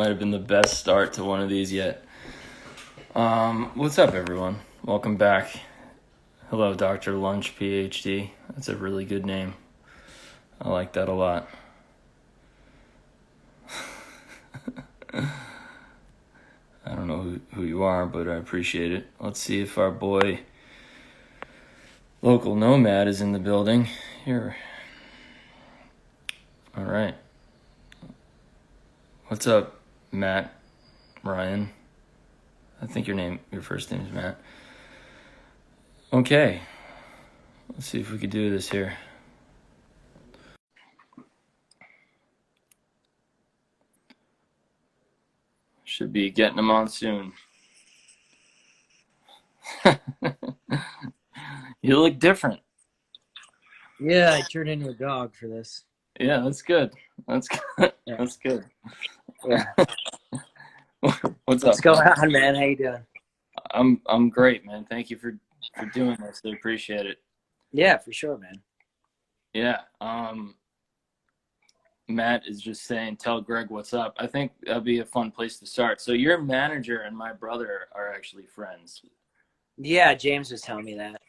might have been the best start to one of these yet. What's up, everyone? Welcome back. Hello, Dr. Lunch, PhD. That's a really good name. I like that a lot. I don't know who you are, but I appreciate it. Let's see if our boy, local Nomad, is in the building. Here. All right. What's up, Matt? Ryan? I think your first name is Matt. Okay. Let's see if we could do this here. Should be getting them on soon. You look different. Yeah, I turned into a dog for this. Yeah, that's good. That's good. Yeah. That's good. Yeah. What's What's up? going on, man? How you doing? I'm great, man. Thank you for doing this. I appreciate it. Yeah, for sure, man. Yeah. Matt is just saying, tell Greg what's up. I think that'd be a fun place to start. So your manager and my brother are actually friends. Yeah, James was telling me that.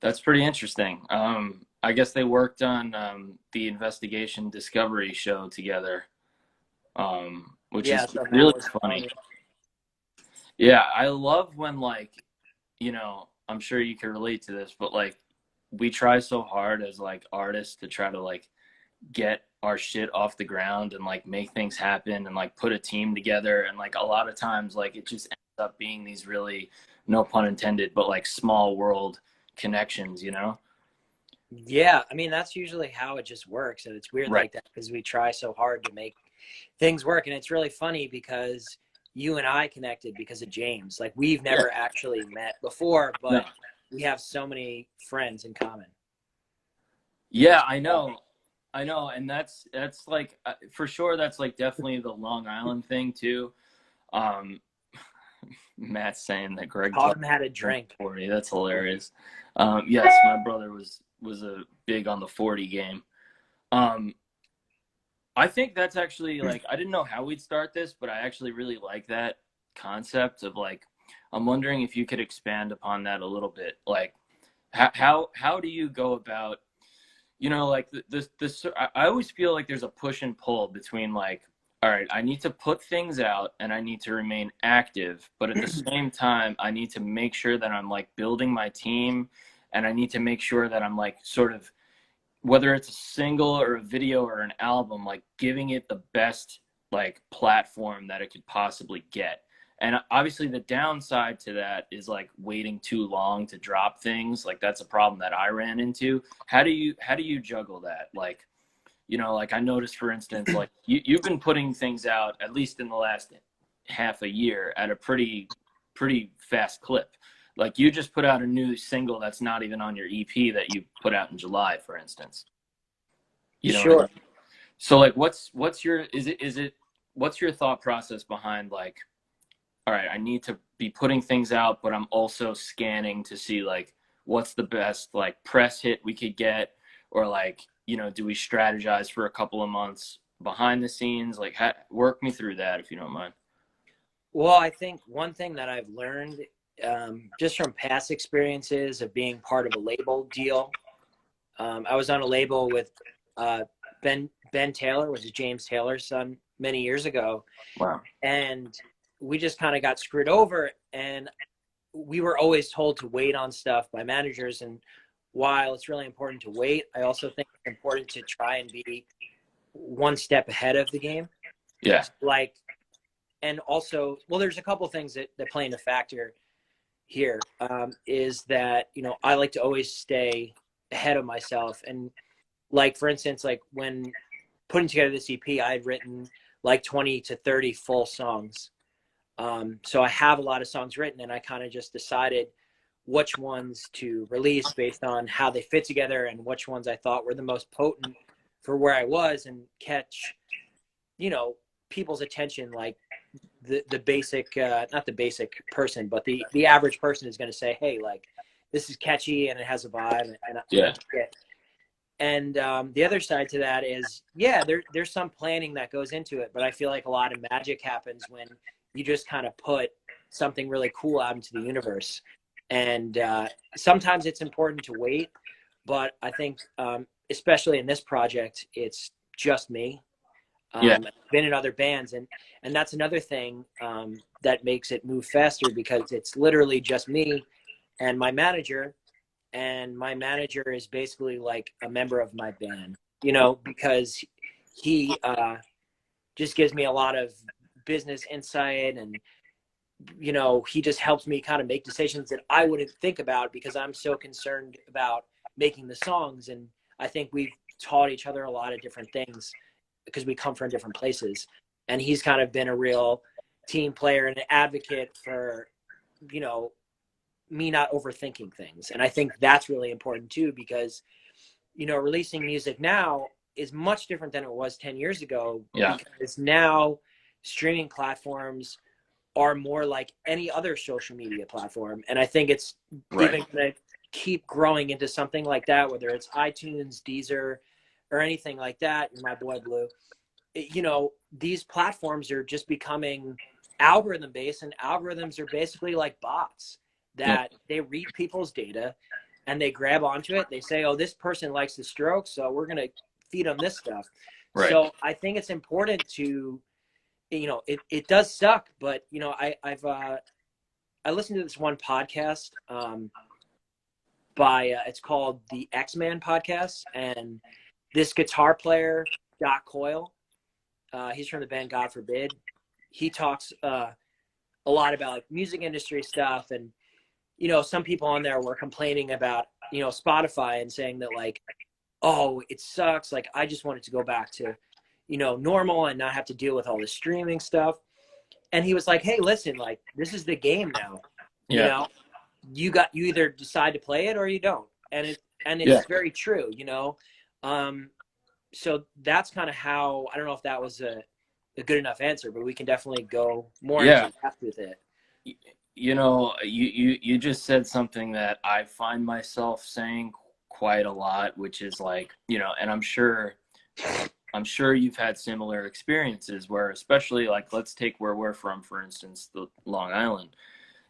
That's pretty interesting. I guess they worked on the investigation discovery show together, which is so really Matt was funny. Yeah, I love when, like, you know, I'm sure you can relate to this, but like we try so hard as like artists to try to like get our shit off the ground and like make things happen and like put a team together, and like a lot of times like it just ends up being these really, no pun intended, but like small world connections, you know? Yeah, I mean that's usually how it just works, and it's weird Right. like that because we try so hard to make things work, and it's really funny because you and I connected because of James. Like we've never actually met before, but No. we have so many friends in common. Yeah, I know. And that's like for sure that's like definitely the Long Island thing too. um Matt's saying that Greg Taught him how to drink. 40. That's hilarious. Yes, my brother was a big on the 40 game. I think that's actually like, I didn't know how we'd start this, but I actually really like that concept of like, I'm wondering if you could expand upon that a little bit. Like, how do you go about, you know, like this? I always feel like there's a push and pull between like, all right, I need to put things out and I need to remain active, but at the same time, I need to make sure that I'm like building my team, and I need to make sure that I'm like sort of, whether it's a single or a video or an album, like giving it the best like platform that it could possibly get. And obviously the downside to that is like waiting too long to drop things. Like that's a problem that I ran into. How do you juggle that? Like, you know, like I noticed, for instance, like you've been putting things out, at least in the last half a year, at a pretty fast clip. Like you just put out a new single that's not even on your EP that you put out in July, for instance. You know Sure. what I mean? So like what's your what's your thought process behind like, all right, I need to be putting things out, but I'm also scanning to see like what's the best like press hit we could get, or like, you know, do we strategize for a couple of months behind the scenes? Like work me through that if you don't mind. Well, I think one thing that I've learned just from past experiences of being part of a label deal, I was on a label with Ben Taylor, which is James Taylor's son, many years ago. Wow. And we just kind of got screwed over, and we were always told to wait on stuff by managers. And while it's really important to wait, I also think it's important to try and be one step ahead of the game. Yeah. Like, and also, well, there's a couple things that play into factor here, is that, you know, I like to always stay ahead of myself. And like, for instance, like when putting together this EP, I had written like 20 to 30 full songs. So I have a lot of songs written, and I kind of just decided which ones to release based on how they fit together and which ones I thought were the most potent for where I was and catch, you know, people's attention. Like the basic, not the basic person, but the average person is going to say, hey, like this is catchy and it has a vibe. And Yeah. And the other side to that is, yeah, there's some planning that goes into it, but I feel like a lot of magic happens when you just kind of put something really cool out into the universe. And sometimes it's important to wait, but I think, especially in this project, it's just me. Yeah. I've been in other bands, and that's another thing that makes it move faster, because it's literally just me and my manager, and my manager is basically like a member of my band, you know, because he just gives me a lot of business insight, and you know, he just helps me kind of make decisions that I wouldn't think about because I'm so concerned about making the songs. And I think we've taught each other a lot of different things because we come from different places. And he's kind of been a real team player and an advocate for, you know, me not overthinking things. And I think that's really important too, because, you know, releasing music now is much different than it was 10 years ago. Yeah. Because now streaming platforms are more like any other social media platform. And I think it's Right. even going to keep growing into something like that, whether it's iTunes, Deezer, or anything like that. My boy Blue, you know, these platforms are just becoming algorithm based, and algorithms are basically like bots Yeah. that they read people's data and they grab onto it. They say, oh, this person likes the Strokes, so we're going to feed them this stuff. Right. So I think it's important to, you know, it does suck, but you know, I listened to this one podcast by it's called the X-Man podcast, and this guitar player, Doc Coyle, he's from the band God Forbid. He talks a lot about like music industry stuff, and you know, some people on there were complaining about, you know, Spotify and saying that like, oh, it sucks. Like, I just wanted to go back to, you know, normal and not have to deal with all this streaming stuff. And he was like, hey, listen, like, this is the game now. You Yeah. know, you either decide to play it or you don't. And Yeah. it's very true, you know. So that's kind of how, I don't know if that was a good enough answer, but we can definitely go more Yeah. into depth with it. You know, you just said something that I find myself saying quite a lot, which is like, you know, and I'm sure you've had similar experiences where, especially like, let's take where we're from, for instance, the Long Island.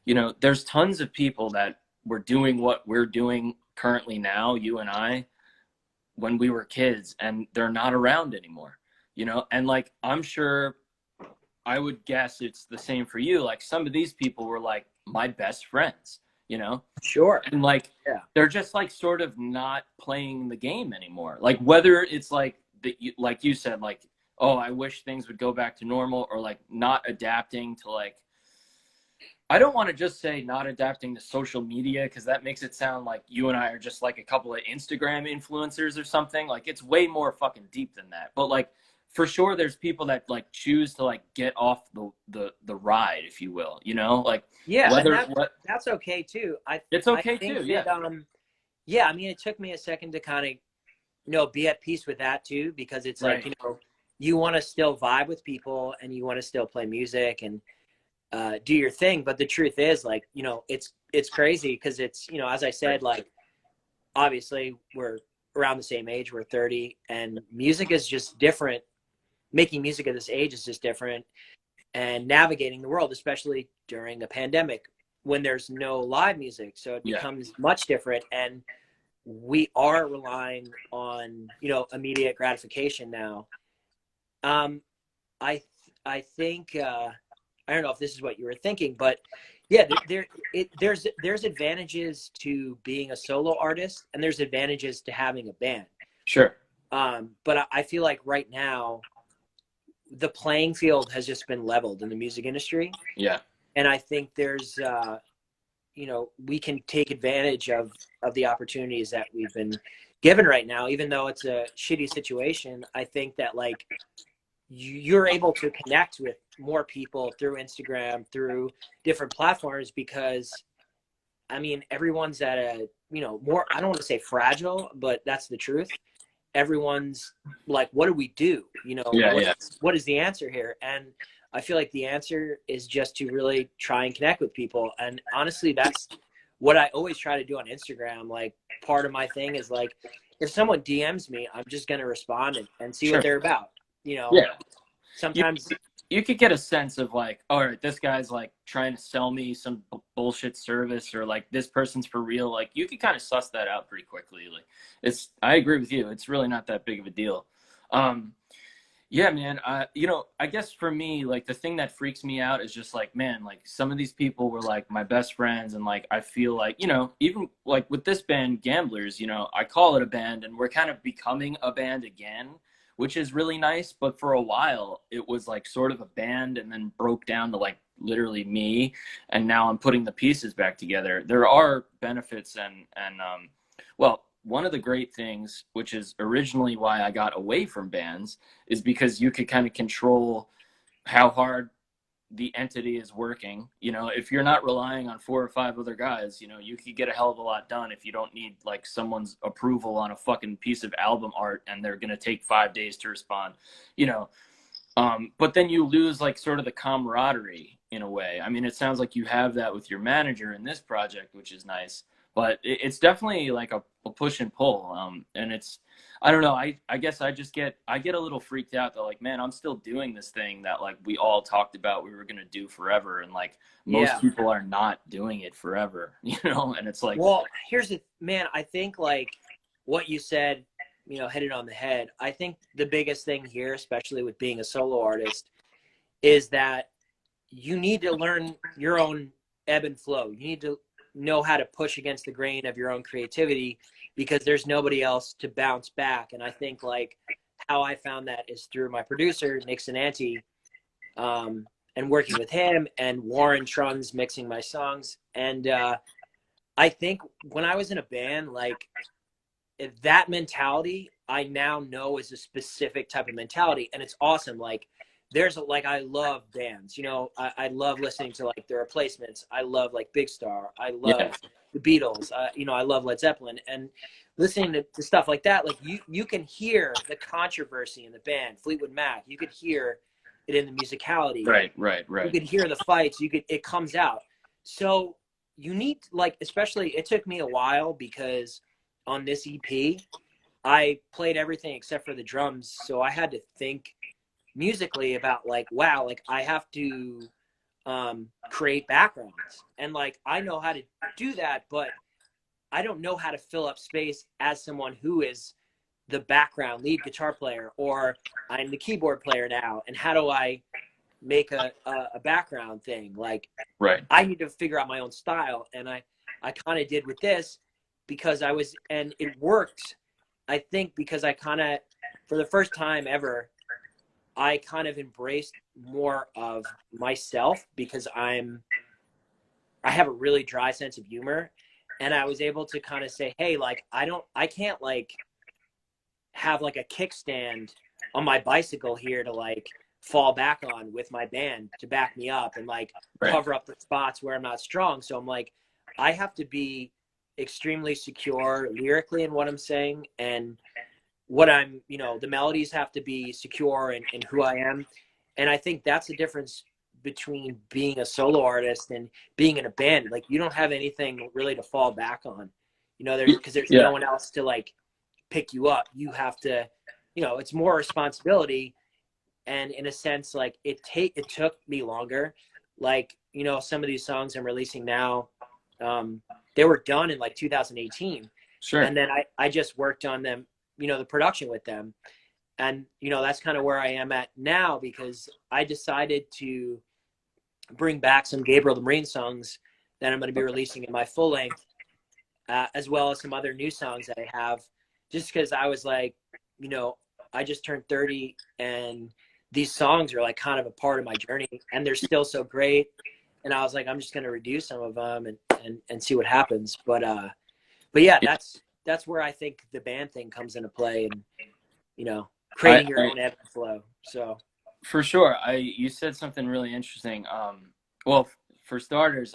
You know, there's tons of people that were doing what we're doing currently now, you and I, when we were kids, and they're not around anymore, you know? And like, I'm sure, I would guess it's the same for you. Like, some of these people were like my best friends, you know? Sure. And like, Yeah. they're just like sort of not playing the game anymore. Like, whether it's like like you said, like, oh, I wish things would go back to normal, or like not adapting to, like, I don't want to just say not adapting to social media, because that makes it sound like you and I are just like a couple of Instagram influencers or something. Like, it's way more fucking deep than that. But like, for sure, there's people that like choose to like get off the ride, if you will. You know, like, Yeah, and whether what that's okay too. it's I okay think too. Yeah. that yeah, I mean, it took me a second to kind of, you know, be at peace with that too, because it's like, Right. you know, you want to still vibe with people and you want to still play music and do your thing. But the truth is, like, you know, it's crazy because it's, you know, as I said, like, obviously we're around the same age, we're 30, and music is just different. Making music at this age is just different, and navigating the world, especially during a pandemic when there's no live music. So it Yeah. becomes much different. And we are relying on, you know, immediate gratification now. I I think I don't know if this is what you were thinking, but yeah, there's advantages to being a solo artist, and there's advantages to having a band. Sure. But I feel like right now the playing field has just been leveled in the music industry, Yeah. and I think there's you know, we can take advantage of the opportunities that we've been given right now, even though it's a shitty situation. I think that like you're able to connect with more people through Instagram, through different platforms, because I mean, everyone's at a, you know, more, I don't want to say fragile, but that's the truth. Everyone's like, what do we do? You know, Yeah. Yeah. what is the answer here? And I feel like the answer is just to really try and connect with people. And honestly, that's what I always try to do on Instagram. Like, part of my thing is like, if someone DMs me, I'm just going to respond and see what Sure. they're about. You know, Yeah. You sometimes, you could get a sense of like, all right, this guy's like trying to sell me some bullshit service, or like this person's for real. Like you could kind of suss that out pretty quickly. Like I agree with you. It's really not that big of a deal. Um, yeah, man. I guess for me, like the thing that freaks me out is just like, man, like some of these people were like my best friends, and like I feel like, even like with this band, Gamblers, I call it a band, and we're kind of becoming a band again, which is really nice. But for a while, it was like sort of a band, and then broke down to like literally me, and now I'm putting the pieces back together. There are benefits, and well, one of the great things, which is originally why I got away from bands, is because you could kind of control how hard the entity is working. If you're not relying on 4 or 5 other guys, you could get a hell of a lot done if you don't need like someone's approval on a fucking piece of album art and they're going to take 5 days to respond, you know. But then you lose like sort of the camaraderie in a way. I mean, it sounds like you have that with your manager in this project, which is nice. But it's definitely like a push and pull. And I don't know. I guess I get a little freaked out that like, man, I'm still doing this thing that like we all talked about we were gonna do forever, and like most yeah. people are not doing it forever, And it's like, Well, here's the man. I think like what you said, hit it on the head. I think the biggest thing here, especially with being a solo artist, is that you need to learn your own ebb and flow. You need to know how to push against the grain of your own creativity, because there's nobody else to bounce back. And I think like how I found that is through my producer, Nick Sinanti, and working with him, and Warren Trunz mixing my songs. And I think when I was in a band, like that mentality, I now know is a specific type of mentality, and it's awesome. Like I love bands, I love listening to like the Replacements. I love like Big Star. I yeah, love the Beatles. I love Led Zeppelin, and listening to stuff like that, like you can hear the controversy in the band. Fleetwood Mac, you could hear it in the musicality. You right. could hear the fights. It comes out. So you need like, especially it took me a while, because on this EP, I played everything except for the drums. So I had to think musically about like, wow, like I have to create backgrounds, and like I know how to do that, but I don't know how to fill up space as someone who is the background lead guitar player, or I'm the keyboard player now, and how do I make a background thing? Like Right. I need to figure out my own style, and I kind of did with this, because and it worked. I think because I kind of, for the first time ever, I kind of embraced more of myself, because I have a really dry sense of humor, and I was able to kind of say, hey, like I can't like have like a kickstand on my bicycle here to like fall back on with my band to back me up and like Right. cover up the spots where I'm not strong. So I'm like, I have to be extremely secure lyrically in what I'm saying, and what I'm, the melodies have to be secure in who I am. And I think that's the difference between being a solo artist and being in a band. Like you don't have anything really to fall back on, because there's Yeah. no one else to like pick you up. You have to, it's more responsibility. And in a sense, like it took me longer. Like, some of these songs I'm releasing now, they were done in like 2018. Sure. And then I just worked on them, the production with them. And, that's kind of where I am at now, because I decided to bring back some Gabriel the Marine songs that I'm going to be releasing in my full length, as well as some other new songs that I have, just because I was like, I just turned 30, and these songs are like kind of a part of my journey, and they're still so great. And I was like, I'm just going to reduce some of them and see what happens. But yeah, that's where I think the band thing comes into play, and, creating your own ebb and flow. So For sure. You said something really interesting. Well, for starters,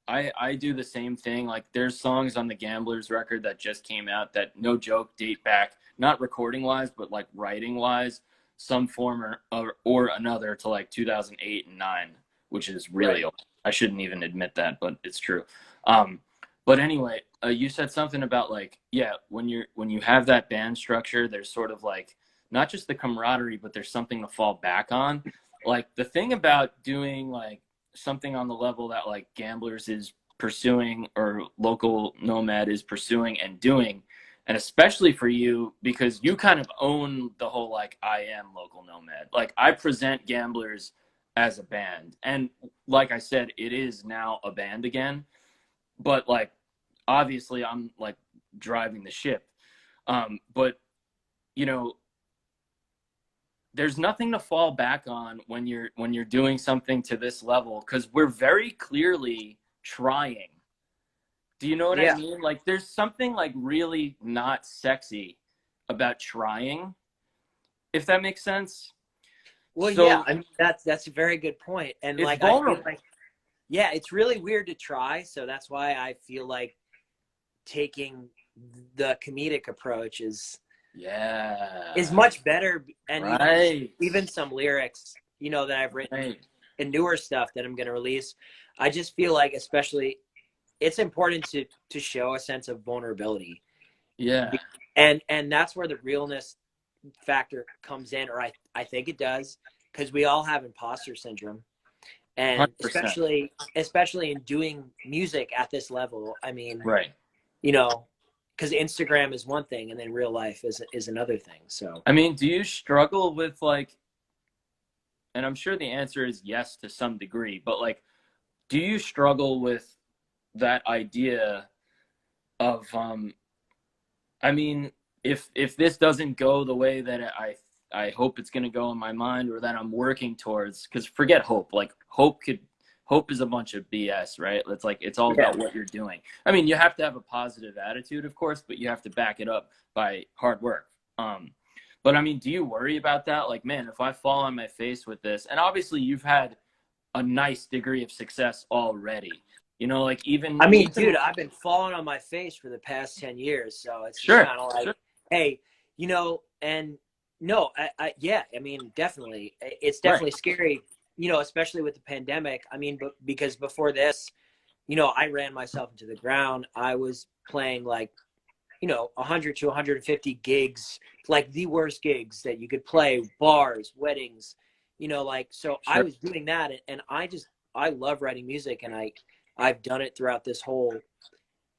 I do the same thing. Like there's songs on the Gamblers record that just came out that, no joke, date back, not recording wise, but like writing wise, some form or another, to like 2008 and 9, which is really right. old. I shouldn't even admit that, but it's true. Um, But anyway, you said something about like, yeah, when you have that band structure, there's sort of like not just the camaraderie, but there's something to fall back on. Like the thing about doing like something on the level that like Gamblers is pursuing or local Nomad is pursuing and doing, and especially for you because you kind of own the whole like I am local Nomad. Like I present Gamblers as a band, and like I said, it is now a band again. But like obviously I'm like driving the ship. But you know, there's nothing to fall back on when you're doing something to this level because we're very clearly trying. Do you know what I Yeah. mean? Like there's something like really not sexy about trying, if that makes sense. Well, yeah, So I mean that's a very good point. And it's like I feel vulnerable. like yeah, it's really weird to try, so that's why I feel like taking the comedic approach is Yeah. much better. And Right. even some lyrics, you know, that I've written Right. and newer stuff that I'm going to release, I just feel like especially it's important to show a sense of vulnerability. Yeah. And that's where the realness factor comes in, or I think it does, because we all have imposter syndrome. And 100%. especially in doing music at this level, I mean, Right. you know, because Instagram is one thing and then real life is another thing. So I mean, do you struggle with like, and I'm sure the answer is yes to some degree, but like, do you struggle with that idea of, I mean, if this doesn't go the way that I hope it's going to go in my mind or that I'm working towards, because forget hope, like hope is a bunch of BS, right? It's like it's all yeah, about what you're doing. I mean, you have to have a positive attitude, of course, but you have to back it up by hard work. But I mean, do you worry about that? Like, man, if I fall on my face with this, and obviously you've had a nice degree of success already. You know, like I mean, dude, even I've been falling on my face for the past 10 years. So it's just sure, kind of like, sure, hey, you know, and no, yeah, I mean, definitely. It's right, definitely scary, you know, especially with the pandemic. I mean, but because before this, you know, I ran myself into the ground. I was playing like, you know, 100 to 150 gigs, like the worst gigs that you could play, bars, weddings, you know, like, so I sure, was doing that. And I love writing music, and I've done it throughout this whole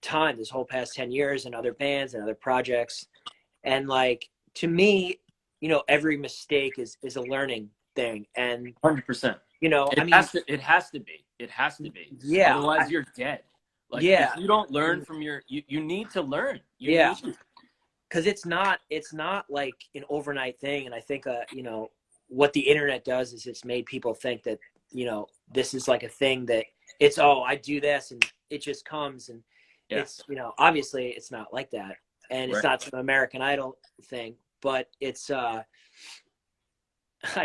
time, this whole past 10 years, and other bands and other projects. And like, to me, you know, every mistake is a learning thing. And, 100%. you know, I It mean, has to. It has to be. It has to be. yeah, Otherwise, you're dead. Like if yeah, you don't learn from you need to learn. You yeah. need. Cause it's not like an overnight thing. And I think, you know, what the internet does is it's made people think that, you know, this is like a thing that it's, oh, I do this and it just comes. And Yeah. it's, you know, obviously it's not like that. And it's Right. not some American Idol thing, but it's, I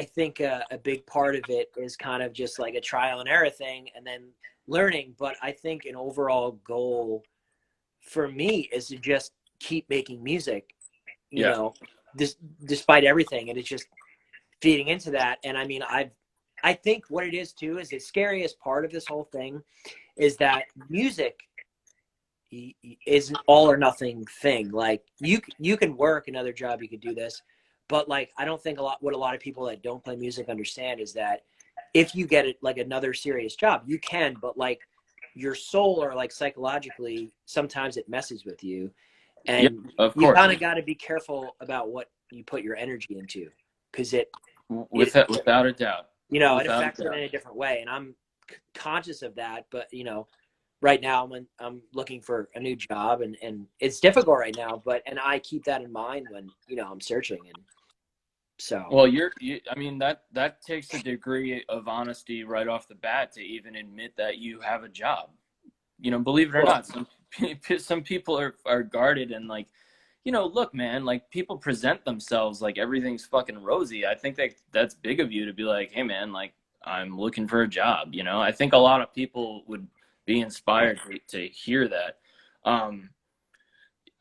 think a big part of it is kind of just like a trial and error thing and then learning. But I think an overall goal for me is to just keep making music, you Yeah. know, this, despite everything. And it's just feeding into that. And I mean, I think what it is too is the scariest part of this whole thing is that music is an all or nothing thing. Like you can work another job, you could do this, but like I don't think what a lot of people that don't play music understand is that if you get it like another serious job, you can, but like your soul or like psychologically, sometimes it messes with you, Yeah. and Of you course. kind of got to be careful about what you put your energy into, because it Without a doubt. you know, it Without a affects it in doubt. a different way. And I'm conscious of that. But, you know, right now I'm looking for a new job, and it's difficult right now, and I keep that in mind when, you know, I'm searching. And so, Well, I mean, that takes a degree of honesty right off the bat to even admit that you have a job. You know, believe it or well, not, some people are guarded and like, you know, look, man, like people present themselves like everything's fucking rosy. I think that that's big of you to be like, hey, man, like I'm looking for a job. You know, I think a lot of people would be inspired to hear that. Um,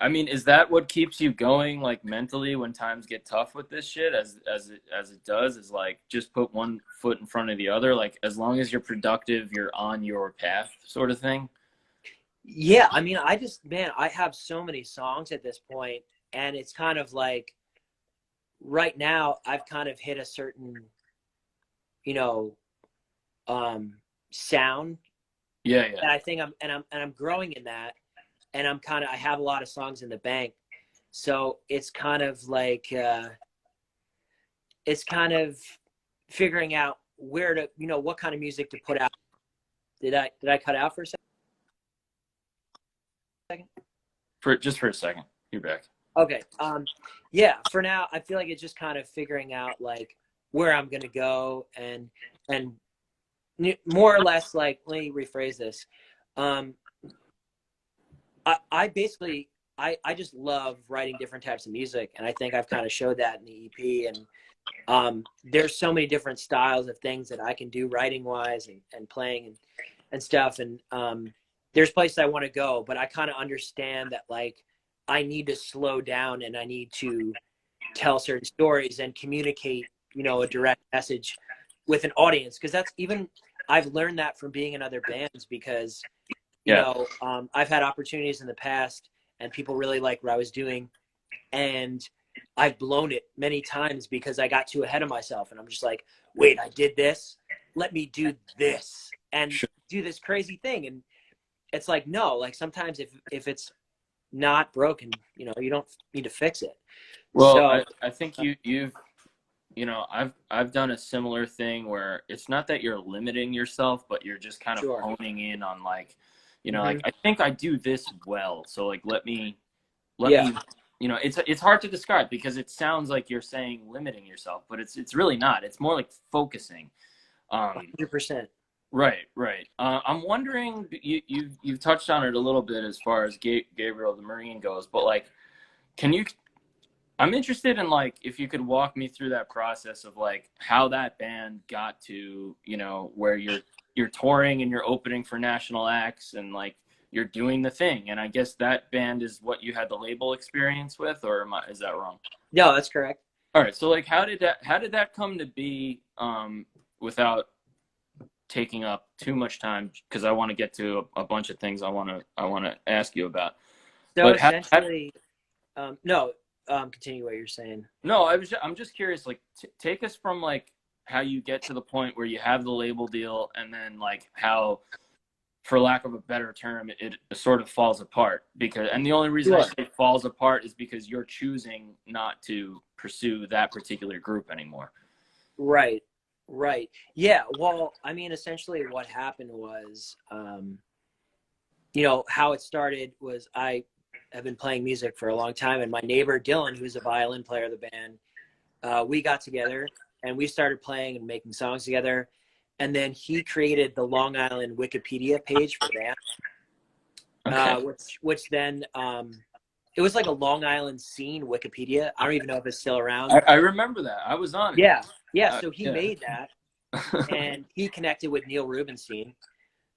I mean, is that what keeps you going, like mentally, when times get tough with this shit, as it does, is like just put one foot in front of the other. Like as long as you're productive, you're on your path, sort of thing. Yeah, I mean, I have so many songs at this point, and it's kind of like right now I've kind of hit a certain, you know, um, sound Yeah, yeah. that I think I'm growing in that, and I have a lot of songs in the bank, so it's kind of like it's kind of figuring out where to, what kind of music to put out. Did I cut out for a second? For a second. You're back. Okay. Yeah, for now, I feel like it's just kind of figuring out like where I'm gonna go and more or less like, let me rephrase this. Um, I basically I just love writing different types of music, and I think I've kind of showed that in the EP. And there's so many different styles of things that I can do writing wise and playing and stuff. And there's places I want to go, but I kind of understand that like I need to slow down and I need to tell certain stories and communicate, a direct message with an audience. Because that's even, I've learned that from being in other bands, because, Yeah. I've had opportunities in the past and people really like what I was doing. And I've blown it many times because I got too ahead of myself. And I'm just like, wait, I did this. Let me do this and Sure. do this crazy thing. And it's like, no, like sometimes if it's not broken, you don't need to fix it. Well, So I think you've I've done a similar thing where it's not that you're limiting yourself, but you're just kind of sure. honing in on like, like Hmm. I think I do this well, so like let Yeah, me it's hard to describe because it sounds like you're saying limiting yourself, but it's really not. It's more like focusing. Um, 100%. right, right. I'm wondering, you've touched on it a little bit as far as Gabriel the Marine goes, but like, can you I'm interested in like if you could walk me through that process of like how that band got to, where you're touring and you're opening for national acts and like you're doing the thing. And I guess that band is what you had the label experience with, or is that wrong? No, that's correct. All right. So like how did that come to be, without taking up too much time, because I want to get to a bunch of things I want to ask you about. So But essentially, no, continue what you're saying. no, I'm just curious. Like, take us from like how you get to the point where you have the label deal, and then like how, for lack of a better term, it sort of falls apart. Because, and the only reason I Sure. say it falls apart is because you're choosing not to pursue that particular group anymore. Right. Right. Yeah. Well, I mean, essentially what happened was, how it started was I have been playing music for a long time, and my neighbor Dylan, who's a violin player of the band, we got together and we started playing and making songs together. And then he created the Long Island Wikipedia page for the band, Okay. which then it was like a Long Island scene Wikipedia. I don't even know if it's still around. I remember that. I was on it. Yeah, yeah. So he Yeah. made that, and he connected with Neil Rubenstein,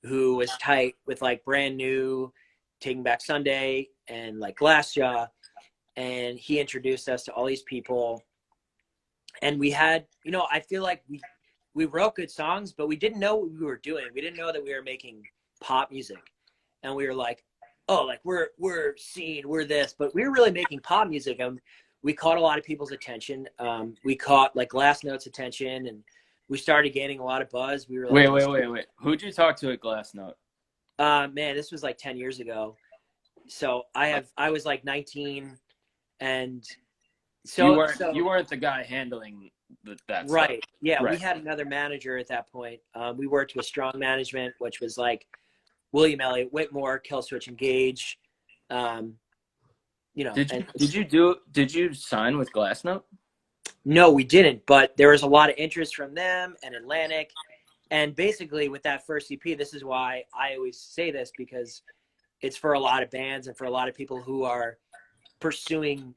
who was tight with like Brand New, Taking Back Sunday, and like Glassjaw. And he introduced us to all these people. And we had, I feel like we wrote good songs, but we didn't know what we were doing. We didn't know that we were making pop music. And we were like, oh, like we're scene, we're this, but we were really making pop music. And we caught a lot of people's attention. We caught like Glass Note's attention, and we started gaining a lot of buzz. We were like, Wait. Who'd you talk to at Glass Note? man, this was like 10 years ago. So I was like 19, and You so weren't so you weren't the guy handling that stuff. right. Yeah, we Right. had another manager at that point. We worked with Strong Management, which was like William Elliott Whitmore, Killswitch Engage. Um, and Did you sign with Glassnote? no, we didn't, but there was a lot of interest from them and Atlantic. And basically, with that first EP, this is why I always say this, because it's for a lot of bands and for a lot of people who are pursuing,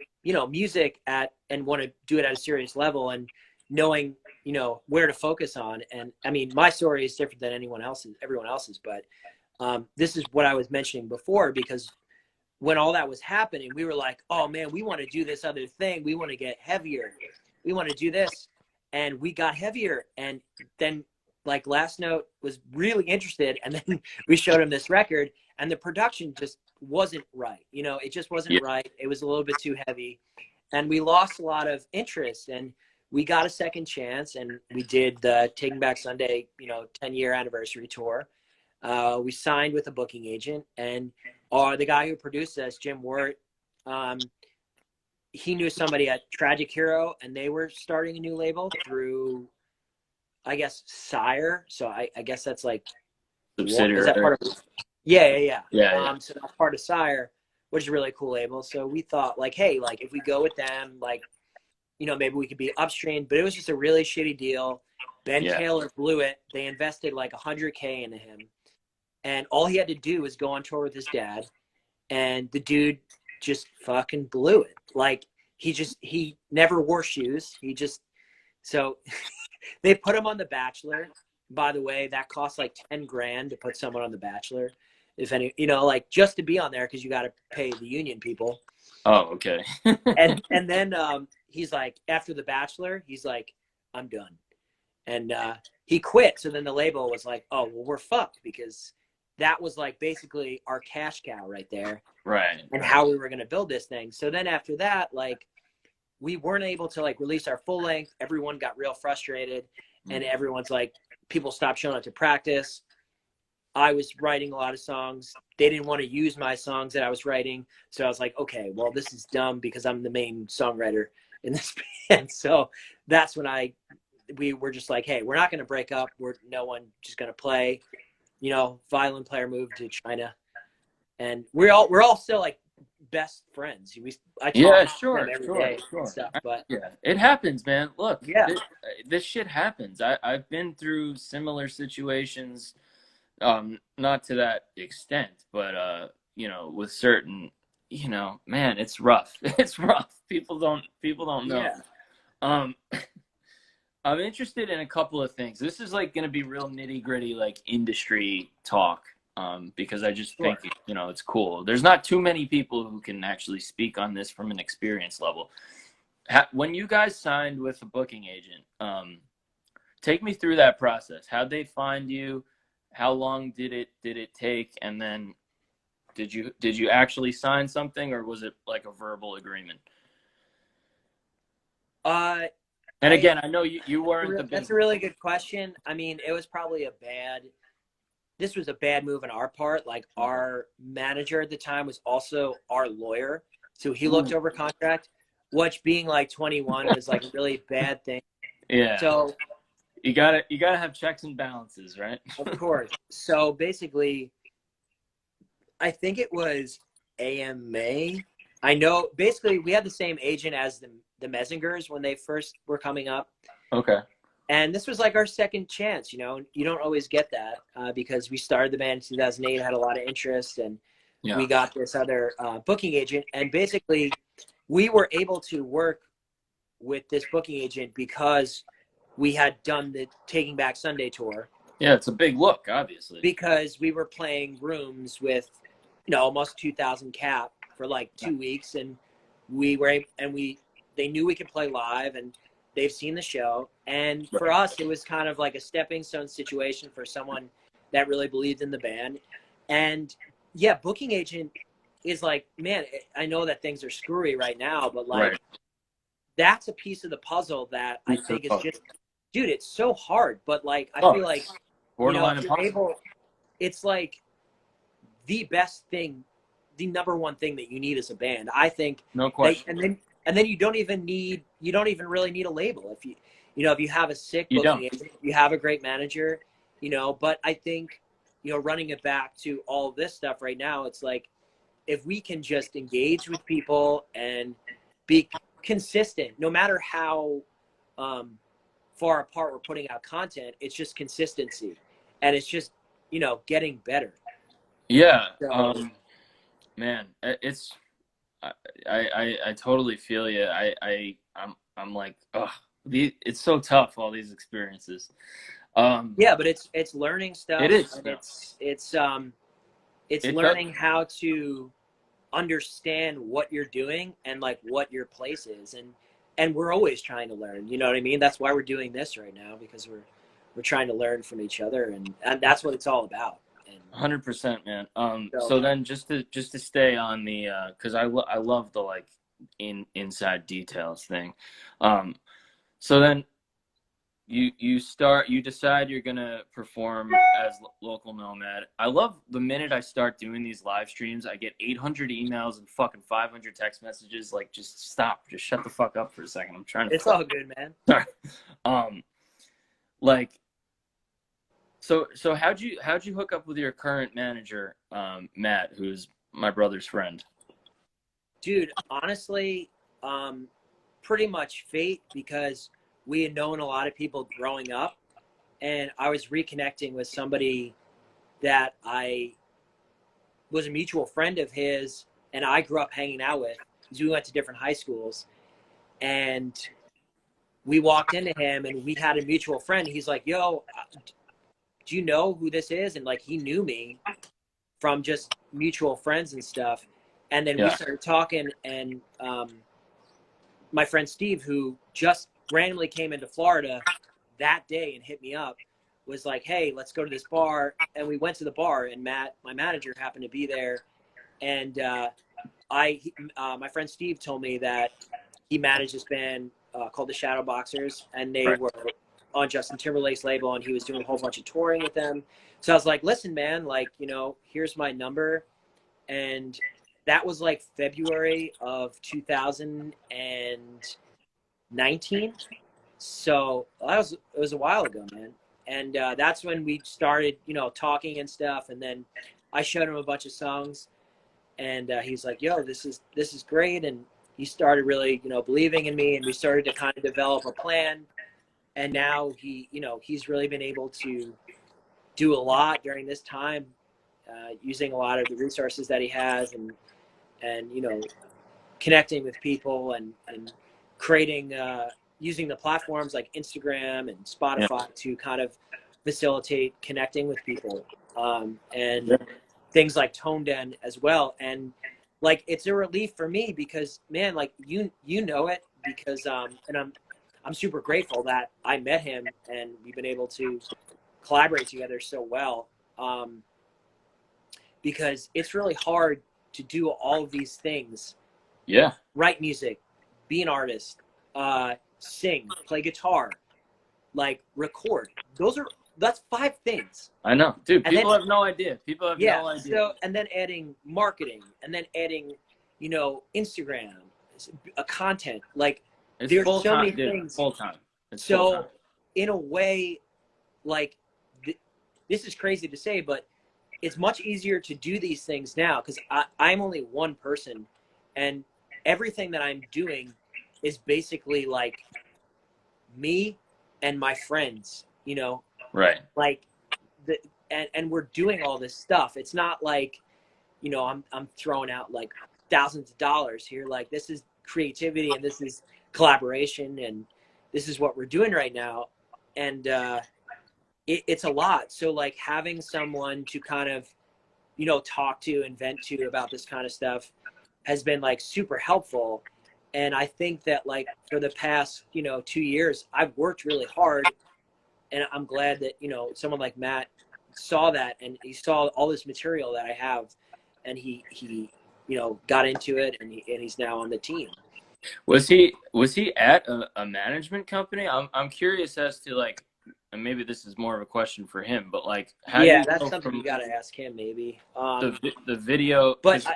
music and want to do it at a serious level, and knowing, where to focus on. And I mean, my story is different than everyone else's, but this is what I was mentioning before, because when all that was happening, we were like, oh man, we want to do this other thing. We want to get heavier. We want to do this. And we got heavier. And then like Last Note was really interested, and then we showed him this record, and the production just wasn't right. You know, it just wasn't Yeah. right. It was a little bit too heavy, and we lost a lot of interest. And we got a second chance, and we did the Taking Back Sunday, 10-year anniversary tour. We signed with a booking agent, and the guy who produced us, Jim Wirt, he knew somebody at Tragic Hero, and they were starting a new label through, I guess, Sire. So I guess that's like, what is that Subsidiary. part of? Yeah. Yeah. So that's part of Sire, which is a really cool label. So we thought, like, hey, like if we go with them, like, maybe we could be upstream. But it was just a really shitty deal. Ben Yeah. Taylor blew it. They invested like $100K into him, and all he had to do was go on tour with his dad, and the dude just fucking blew it. Like he never wore shoes. So they put him on The Bachelor. By the way, that costs like 10 grand to put someone on The Bachelor. If any, like just to be on there, because you got to pay the union people. Oh, okay. And then he's like, after The Bachelor, he's like, I'm done. And he quit. So then the label was like, oh, well, we're fucked, because that was like basically our cash cow right there. Right. And how we were going to build this thing. So then after that, like, we weren't able to like release our full length. Everyone got real frustrated, and everyone's like, people stopped showing up to practice. I was writing a lot of songs. They didn't want to use my songs that I was writing. So I was like, okay, well, this is dumb, because I'm the main songwriter in this band. So that's when we were just like, hey, we're not going to break up. No one just going to play. Violin player moved to China, and we're all still like best friends. I talk to them every day and stuff, but yeah, it happens, man. Look, yeah, this shit happens. I've been through similar situations, not to that extent, but with certain, man, it's rough. It's rough. People don't know. yeah. I'm interested in a couple of things. This is like going to be real nitty gritty, like industry talk. Because I just think, it's cool. There's not too many people who can actually speak on this from an experience level. When you guys signed with a booking agent, take me through that process. How'd they find you? How long did it take? And then did you actually sign something, or was it like a verbal agreement? And again, I know you weren't the big... That's a really good question. I mean, it was probably this was a bad move on our part. Like, our manager at the time was also our lawyer. So he looked over contract, which, being like 21, was like a really bad thing. Yeah. So you gotta have checks and balances, right? Of course. So basically, I think it was AMA. I know basically we had the same agent as the Messingers when they first were coming up. Okay. And this was like our second chance. You don't always get that, because we started the band in 2008, had a lot of interest, and we got this other booking agent. And basically, we were able to work with this booking agent because we had done the Taking Back Sunday tour. Yeah, it's a big look, obviously. Because we were playing rooms with, almost 2,000 cap for like 2 weeks, and they knew we could play live, and they've seen the show. And for us, it was kind of like a stepping stone situation for someone that really believed in the band. And yeah, booking agent is like, man, I know that things are screwy right now, but like, that's a piece of the puzzle that I think is just, dude, it's so hard. But like, I feel like, if you're able, it's like the best thing, the number one thing that you need as a band, I think. No question. And then you don't even really need a label. If you have a sick booking agent, you have a great manager, but I think, running it back to all this stuff right now, it's like, if we can just engage with people and be consistent, no matter how far apart we're putting out content, it's just consistency, and it's just, getting better. Yeah. So, man, it's, I totally feel you. I'm like, oh, it's so tough, all these experiences. Yeah, but it's learning stuff. It is. And it's learning how to understand what you're doing and like what your we're always trying to learn. You know what I mean? That's why we're doing this right now, because we're we're trying to learn from each other, and that's what it's all about. And 100%, man. so So then just to stay on the, cause I love the like inside details thing. So then you decide you're gonna perform as local Nomad. I love the minute I start doing these live streams, I get 800 emails and fucking 500 text messages. Like, just stop, just shut the fuck up for a second. I'm trying to. it's all good, man. Sorry. Like, so how'd you hook up with your current manager, Matt, who's my brother's friend? Dude, honestly, pretty much fate, because we had known a lot of people growing up, and I was reconnecting with somebody that I was a mutual friend of his, and I grew up hanging out with, because we went to different high schools. And we walked into him, and we had a mutual friend. He's like, yo, do you know who this is? And like, he knew me from just mutual friends and stuff. And then we started talking, and my friend Steve, who just randomly came into Florida that day and hit me up, was like, hey, let's go to this bar. And we went to the bar, and Matt, my manager, happened to be there. And my friend Steve told me that he managed this band called the Shadowboxers, and they were on Justin Timberlake's label, and he was doing a whole bunch of touring with them. So I was like, listen, man, like, you know, here's my number. And that was like February of 2019. So it was a while ago, man. And that's when we started, you know, talking and stuff. And then I showed him a bunch of songs, and he's like, yo, this is great. And he started really, you know, believing in me, and we started to kind of develop a plan. And now he's really been able to do a lot during this time, using a lot of the resources that he has, and you know, connecting with people, and creating, using the platforms like Instagram and Spotify to kind of facilitate connecting with people, and things like Tone Den as well. And like, it's a relief for me, because man, like, you know it, because and I'm super grateful that I met him, and we've been able to collaborate together so well, because it's really hard to do all of these things. Yeah. Write music, be an artist, sing, play guitar, like record. That's 5 things. I know, dude. And people then, have no idea. People have no idea. So, and then adding marketing, and then adding, you know, Instagram, content. Like, It's there's full so time, many dude. things. Full time. It's so full time. In a way, like, this is crazy to say, but it's much easier to do these things now, because I'm only one person, and everything that I'm doing is basically like me and my friends, you know, Right. like and we're doing all this stuff. It's not like, you know, I'm throwing out like thousands of dollars here. Like, this is creativity, and this is collaboration, and this is what we're doing right now. And it's a lot. So like, having someone to kind of, you know, talk to and vent to about this kind of stuff has been like super helpful. And I think that, like, for the past, you know, 2 years, I've worked really hard, and I'm glad that, you know, someone like Matt saw that, and he saw all this material that I have, and he you know, got into it, and he's now on the team. Was he at a management company? I'm curious as to, like, and maybe this is more of a question for him, but like, how do you that's something you got to ask him, maybe. The video, but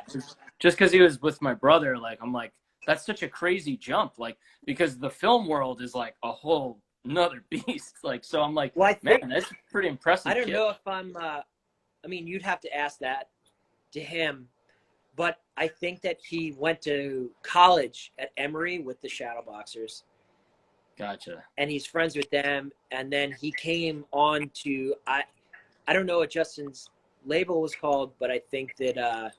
just because he was with my brother, like, I'm like, that's such a crazy jump, like, because the film world is like a whole another beast, like, so I'm like, well, man, that's pretty impressive. I don't know if I'm I mean, you'd have to ask that to him, but I think that he went to college at Emory with the Shadowboxers. Gotcha. And he's friends with them, and then he came on to, I don't know what Justin's label was called, but I think that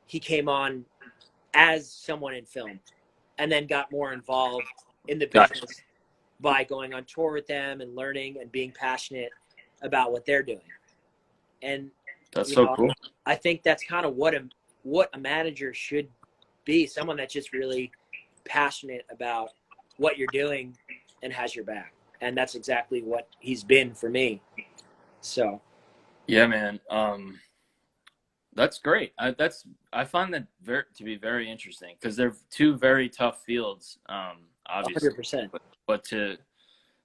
he came on as someone in film, and then got more involved in the business by going on tour with them and learning and being passionate about what they're doing. And that's so cool. I think that's kind of what a manager should be, someone that's just really passionate about what you're doing and has your back. and that's exactly what he's been for me. So Yeah, man. That's great. I find that to be very interesting because they're two very tough fields, obviously. 100%. But to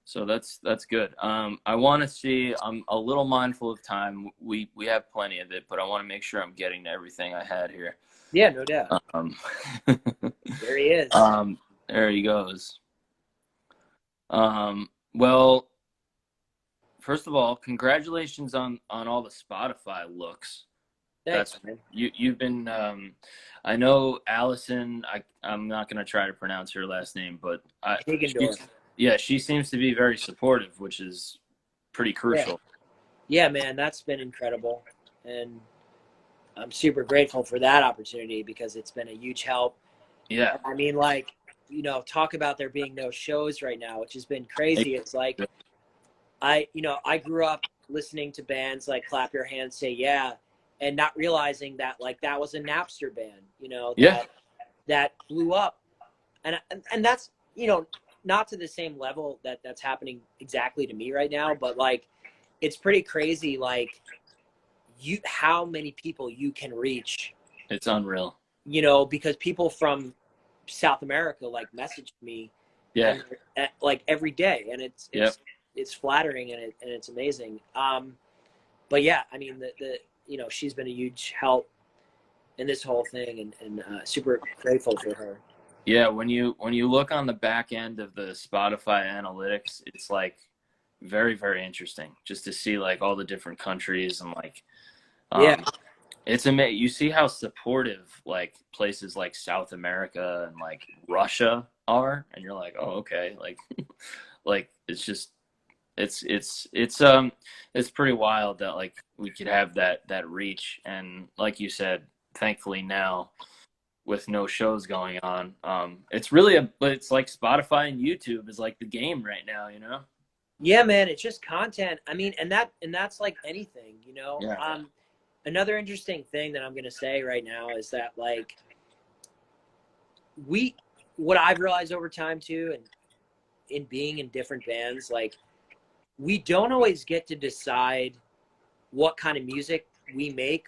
so that's good. I want to see. I'm a little mindful of time. We have plenty of it, but I want to make sure I'm getting to everything I had here. Yeah, no doubt. Um, There he is. there he goes. Well, first of all, congratulations on all the Spotify looks. Thanks, That's man. you've been. I know Allison. I'm not gonna try to pronounce her last name, but Higendorf. yeah, she seems to be very supportive, which is pretty Yeah. crucial. Yeah, man, that's been incredible. And I'm super grateful for that opportunity because it's been a huge help. Yeah. I mean, like, talk about there being no shows right now, which has been crazy. It's like, I grew up listening to bands like Clap Your Hands, Say Yeah, and not realizing that, like, that was a Napster band, Yeah. that blew up. And that's, not to the same level that's happening exactly to me right now, but like, it's pretty crazy. Like, how many people you can reach, It's unreal. because people from South America like message me, Yeah. and like every day, and Yep. it's flattering, and it's amazing. But yeah, I mean, she's been a huge help in this whole thing, and super grateful for her. Yeah. When you look on the back end of the Spotify analytics, it's like very, very interesting just to see like all the different countries and like Yeah, um it's amazing. You see how supportive like places like South America and like Russia are, and you're like, oh, okay, like, like it's just it's pretty wild that like we could have that reach, and like you said, thankfully now with no shows going on, it's really but it's like Spotify and YouTube is like the game right now, you know? yeah, man, it's just content. I mean, and that's like anything, Yeah. Another interesting thing that I'm gonna say right now is that, like, we what I've realized over time too, and in being in different bands, like, we don't always get to decide what kind of music we make,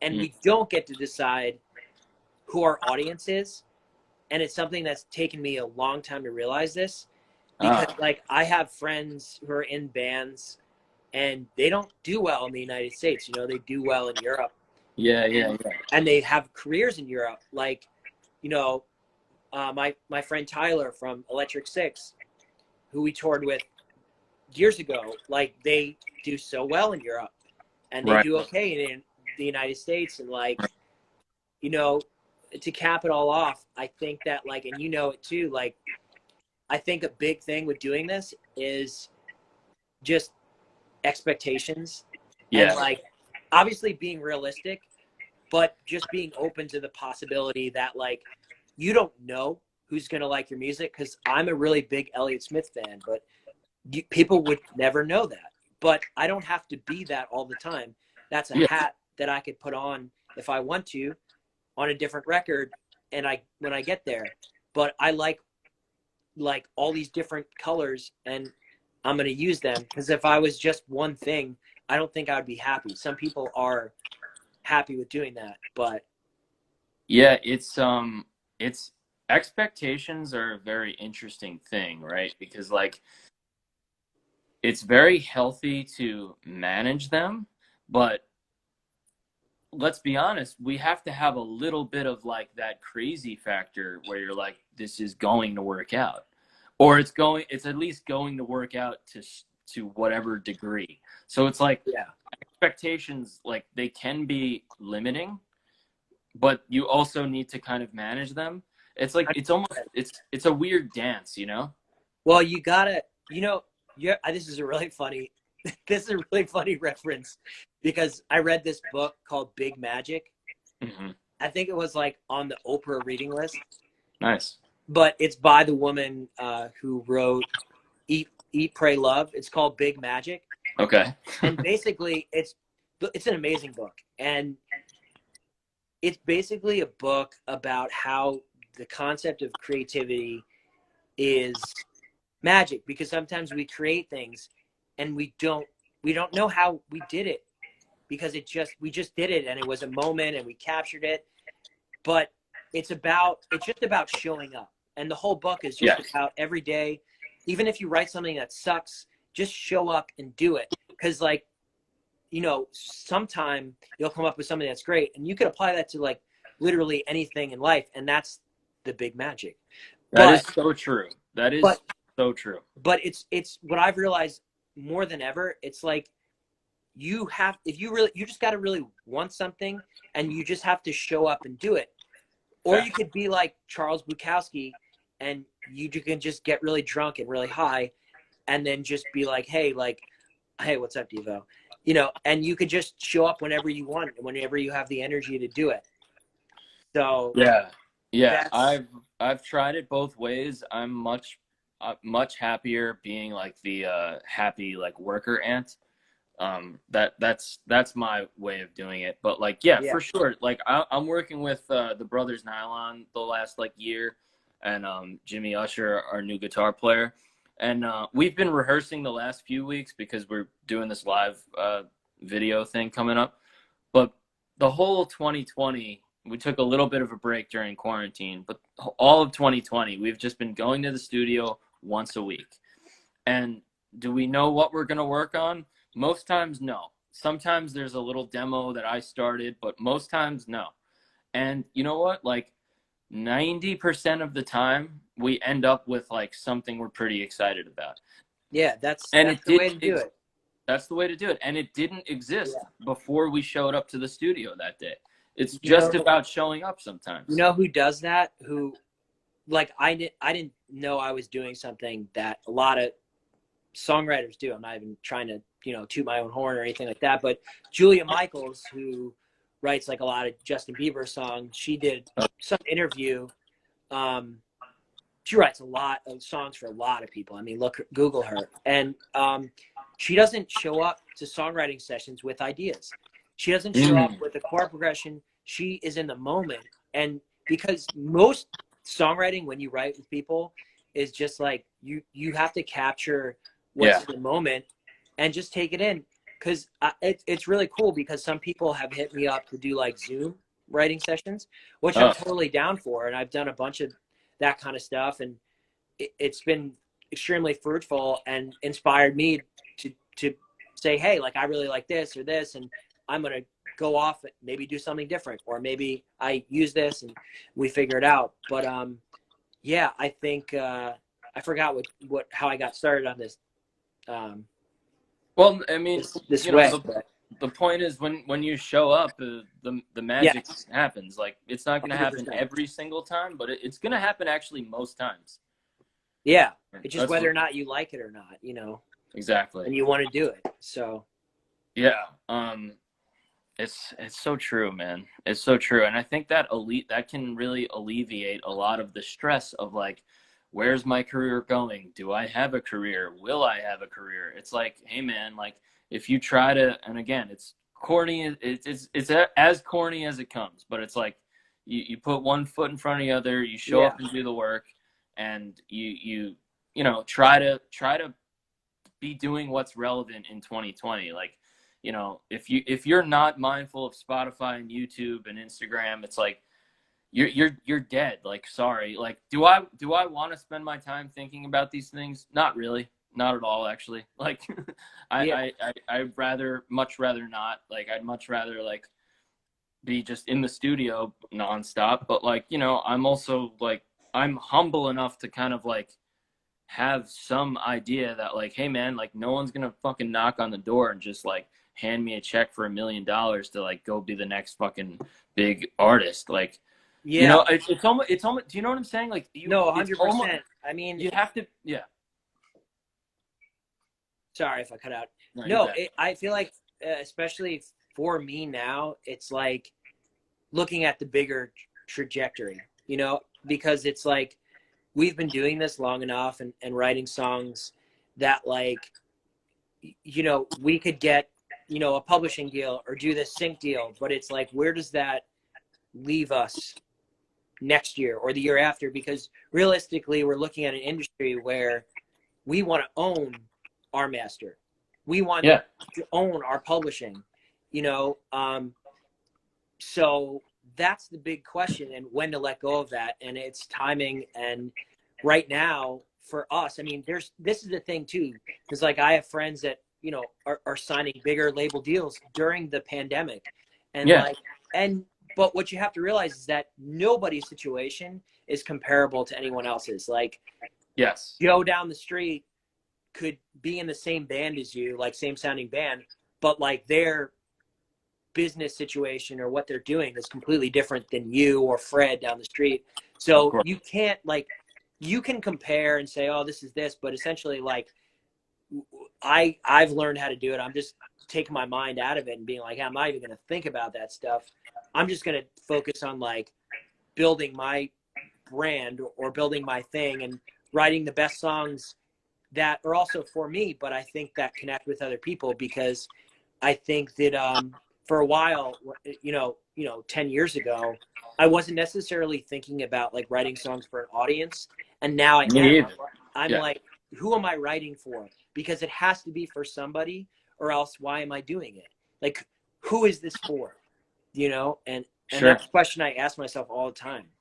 and Mm. we don't get to decide who our audience is. And it's something that's taken me a long time to realize this, because, Ah, like, I have friends who are in bands and they don't do well in the United States. They do well in Europe, yeah, yeah, and yeah. and they have careers in Europe. Like, you know, my friend Tyler from Electric Six, who we toured with years ago, like, they do so well in Europe, and they Right. do okay in the United States. And, like, you know, to cap it all off, I think that, like, and it too, like, I think a big thing with doing this is just expectations, and, Yeah. like, obviously being realistic, but just being open to the possibility that, like, you don't know who's going to like your music. Because I'm a really big Elliott Smith fan, but people would never know that. But I don't have to be that all the time. That's a Yeah. hat that I could put on if I want to, on a different record, and when I get there. But I like all these different colors, and I'm going to use them, because if I was just one thing, I don't think I would be happy. Some people are happy with doing that, but Yeah, it's expectations are a very interesting thing, right? Because like it's very healthy to manage them, but let's be honest, we have to have a little bit of like that crazy factor where you're like, this is going to work out, or it's at least going to work out to whatever degree. So it's like yeah, expectations, like they can be limiting, but you also need to kind of manage them. It's like it's almost it's a weird dance, you know? well, you gotta, yeah. This is a really funny, this is a really funny reference, because I read this book called Big Magic. Hmm. I think it was like on the Oprah reading list, Nice. but it's by the woman who wrote Eat, Pray, Love. It's called Big Magic, Okay. and basically it's an amazing book, and it's basically a book about how the concept of creativity is magic, because sometimes we create things and we don't know how we did it, because we just did it and it was a moment and we captured it. But it's just about showing up. And the whole book is just Yes. about every day, even if you write something that sucks, just show up and do it. Because like, you know, sometime you'll come up with something that's great, and you could apply that to like literally anything in life, and that's the big magic. That is But so true. That but is so true. but it's what I've realized more than ever. It's like, you have, if you really, you just got to really want something, and you just have to show up and do it. Or you Fact. could be like Charles Bukowski, and you can just get really drunk and really high, and then just be like, hey, what's up, Devo? You know, and you could just show up whenever you want, whenever you have the energy to do it. So Yeah. Yeah. that's, I've tried it both ways. I'm much happier being like the happy like worker ant. That's my way of doing it. But like, yeah, yeah, for sure. Like I'm working with the Brothers Nylon the last like year, and Jimmy Usher, our new guitar player, and we've been rehearsing the last few weeks because we're doing this live video thing coming up. But the whole 2020, we took a little bit of a break during quarantine, but all of 2020, we've just been going to the studio once a week. And do we know what we're going to work on? Most times, no. Sometimes there's a little demo that I started, but most times, no. And you know what? Like 90% of the time, we end up with like something we're pretty excited about. yeah, And that's it the way didn't to do it. that's the way to do it. And it didn't exist Yeah, before we showed up to the studio that day. It's you know, just about showing up you sometimes. know who does that? Who, like, I didn't know I was doing something that a lot of songwriters do. I'm not even trying to, you know, toot my own horn or anything like that. But Julia Michaels, who writes like a lot of Justin Bieber songs, she did some interview. Um, she writes a lot of songs for a lot of people. I mean, look, Google her, and she doesn't show up to songwriting sessions with ideas. She doesn't show up Mm, with a chord progression. She is in the moment, and because most songwriting, when you write with people, is just like you have to capture what's yeah. in the moment and just take it in. Because it's really cool, because some people have hit me up to do like Zoom writing sessions, which I'm Oh, totally down for, and I've done a bunch of that kind of stuff, and it's been extremely fruitful and inspired me to say, hey, like, I really like this or this, and I'm gonna go off and maybe do something different, or maybe I use this and we figure it out. But yeah, I think I forgot what how I got started on this um, well, I mean, this you know, way. But the point is when you show up, the magic yes, happens. Like it's not going to happen 100%. every single time, but it's going to happen actually most times. Yeah, And it's just that's whether what or not you like it or not, you know, exactly. and you want to do it. So Yeah. It's so true, man. It's so true, and I think that that can really alleviate a lot of the stress of like, where's my career going? Do I have a career? Will I have a career? It's like, hey, man, like if you try to, and again, it's corny. As corny as it comes, but it's like you put one foot in front of the other. You show yeah, up and do the work, and you know try to be doing what's relevant in 2020. Like, you know, if you're not mindful of Spotify and YouTube and Instagram, it's like you're dead. Like, sorry. Like, do I want to spend my time thinking about these things? Not really. Not at all, actually. Like, yeah, I'd much rather not. Like, I'd much rather like be just in the studio nonstop. But like, you know, I'm also like I'm humble enough to kind of like have some idea that like, hey man, like no one's gonna fucking knock on the door and just like hand me a check for $1 million to like go be the next fucking big artist. Like, you yeah. know, it's almost. Do you know what I'm saying? Like No, it's almost 100%. I mean, you have to. Yeah. sorry if I cut out. No, you're No, good. I feel like, especially for me now, it's like looking at the bigger trajectory, you know, because it's like we've been doing this long enough, and writing songs that, like, you know, we could get, you know, a publishing deal or do this sync deal, but it's like, where does that leave us next year or the year after? Because realistically, we're looking at an industry where, we want to own our master. We want Yeah. to own our publishing, you know. So that's the big question, and when to let go of that, and it's timing. And right now for us, I mean, this is the thing too, because like I have friends that, you know, are signing bigger label deals during the pandemic, and Yeah. like, and but what you have to realize is that nobody's situation is comparable to anyone else's. Like Yes. Joe down the street could be in the same band as you, like same sounding band, but like their business situation or what they're doing is completely different than you or Fred down the street. Of So course. you can't, like, you can compare and say, oh, this is this, but essentially, like, I've learned how to do it. I'm just taking my mind out of it and being like, hey, I'm not even going to think about that stuff. I'm just going to focus on like building my brand or building my thing and writing the best songs that are also for me, but I think that connect with other people, because I think that for a while, 10 years ago, I wasn't necessarily thinking about like writing songs for an audience, and now I Me am. either. I'm Yeah. like, who am I writing for? Because it has to be for somebody, or else why am I doing it? Like, who is this for? You know, and Sure. that's a question I ask myself all the time.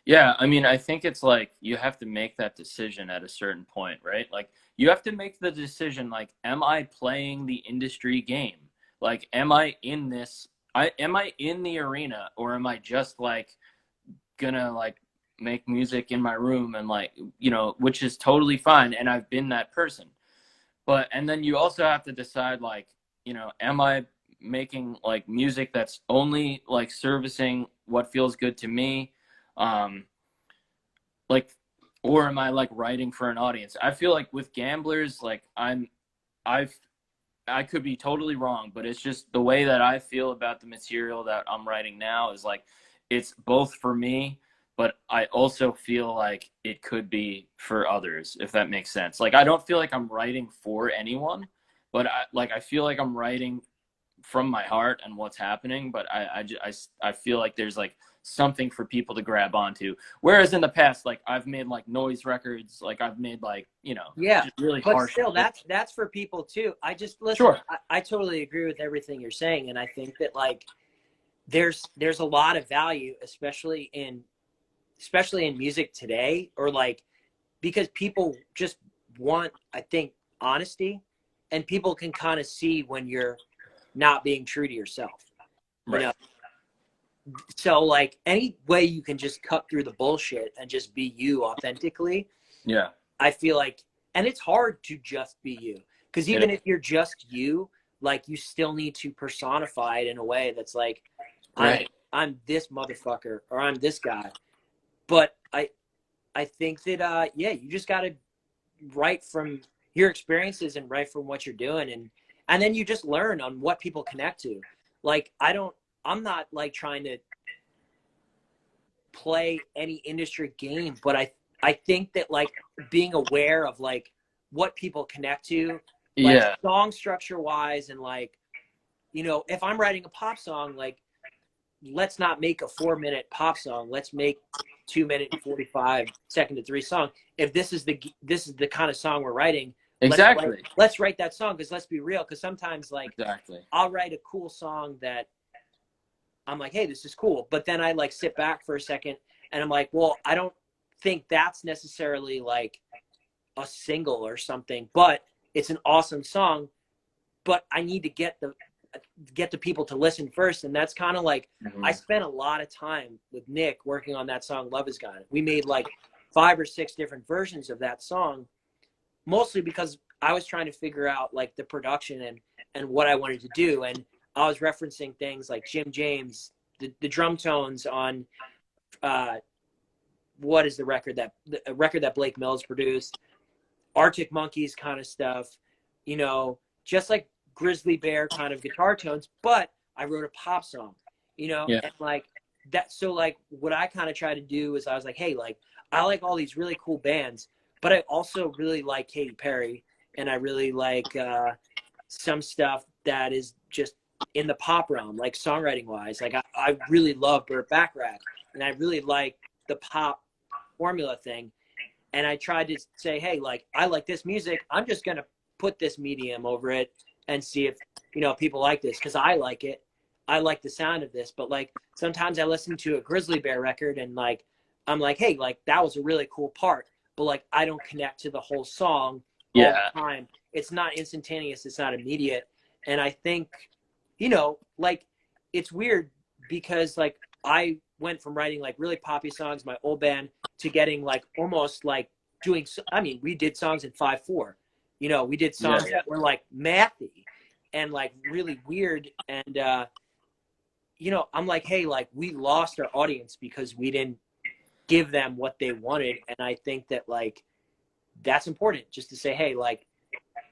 Yeah, I mean, I think it's like you have to make that decision at a certain point, right? Like you have to make the decision like, am I playing the industry game? Like, am I in this? Am I in the arena, or am I just like gonna like make music in my room and like, you know, which is totally fine, and I've been that person. But and then you also have to decide like, you know, am I making like music that's only like servicing what feels good to me? Um, like, or am I like writing for an audience? I feel like with Gamblers, like I've I could be totally wrong, but it's just the way that I feel about the material that I'm writing now is like it's both for me, but I also feel like it could be for others, if that makes sense. Like I don't feel like I'm writing for anyone, but I feel like I'm writing from my heart and what's happening, but I feel like there's like something for people to grab onto. Whereas in the past, like I've made like noise records, like I've made like, you know, Yeah, just really but harsh still, shit. that's for people too. I just listen. Sure. I totally agree with everything you're saying, and I think that like there's a lot of value, especially in music today, or like because people just want, I think, honesty, and people can kind of see when you're not being true to yourself. You Right. know, so like any way you can just cut through the bullshit and just be you authentically, Yeah. I feel like, and it's hard to just be you, because It even is. if you're just you, like you still need to personify it in a way that's like, I'm Right. I'm this motherfucker, or I'm this guy. But I think that yeah, you just got to write from your experiences and write from what you're doing, and then you just learn on what people connect to. Like I'm not like trying to play any industry game, but I think that like being aware of like what people connect to, like Yeah. song structure wise, and like, you know, if I'm writing a pop song, like let's not make a 4-minute pop song. Let's make 2 minute and 45 second to 3 song. If this is the kind of song we're writing, Exactly. let's write that song. Because let's be real. Because sometimes like Exactly. I'll write a cool song that I'm like, hey, this is cool. But then I like sit back for a second and I'm like, well, I don't think that's necessarily like a single or something, but it's an awesome song. But I need to get the people to listen first. And that's kind of like, I Mhm. spent a lot of time with Nick working on that song Love Is Gone. We made like 5 or 6 different versions of that song, mostly because I was trying to figure out like the production and what I wanted to do. And I was referencing things like Jim James, the drum tones on uh, what is the record that Blake Mills produced, Arctic Monkeys kind of stuff, you know, just like Grizzly Bear kind of guitar tones, but I wrote a pop song, you know, Yeah. and like that. So like what I kind of try to do is I was like, hey, like I like all these really cool bands, but I also really like Katy Perry, and I really like some stuff that is just in the pop realm, like songwriting wise. Like I really love Burt Bacharach, and I really like the pop formula thing. And I tried to say, hey, like, I like this music. I'm just going to put this medium over it and see if, people like this, because I like it. I like the sound of this. But like, sometimes I listen to a Grizzly Bear record and like, I'm like, hey, like, that was a really cool part. But like, I don't connect to the whole song all Yeah. the time. It's not instantaneous. It's not immediate. And I think, like, it's weird because like I went from writing like really poppy songs, my old band, to getting like almost like doing, I mean, we did songs in 5/4. We did Yeah. songs that were like mathy and like really weird. And, I'm like, hey, like, we lost our audience because we didn't give them what they wanted. And I think that like, that's important, just to say, hey, like,